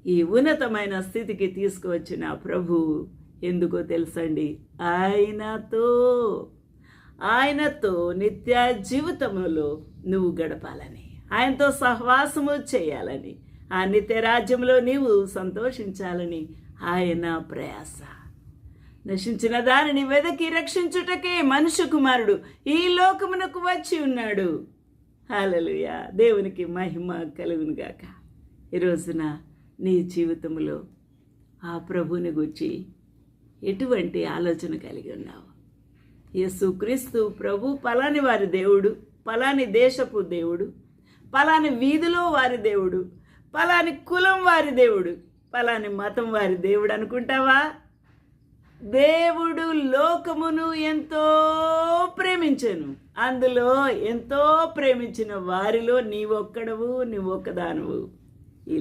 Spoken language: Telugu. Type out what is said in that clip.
ఈ ఉన్నతమైన స్థితికి తీసుకువచ్చిన ప్రభు ఎందుకో తెలుసండి, ఆయనతో నిత్య జీవితంలో నువ్వు గడపాలని, ఆయనతో సహవాసము చేయాలని, ఆ నిత్య రాజ్యంలో నీవు సంతోషించాలని ఆయన ప్రయాస. నశించిన దానిని వెదకి రక్షించుటకే మనుష్య కుమారుడు ఈ లోకమునకు వచ్చి ఉన్నాడు. హల్లెలూయా, దేవునికి మహిమ కలుగునుగాక. ఈ రోజున నీ జీవితంలో ఆ ప్రభుని గురించి ఎటువంటి ఆలోచన కలిగి ఉన్నావు? యేసుక్రీస్తు ప్రభు పలాని వారి దేవుడు, పలాని దేశపు దేవుడు, పలాని వీధిలో వారి దేవుడు, పలాని కులం వారి దేవుడు, పలాని మతం వారి దేవుడు అనుకుంటావా? దేవుడు లోకమును ఎంతో ప్రేమించెను, అందులో ఎంతో ప్రేమించిన వారిలో నీవొక్కడవు, నీవొక్కదానవు. ఈ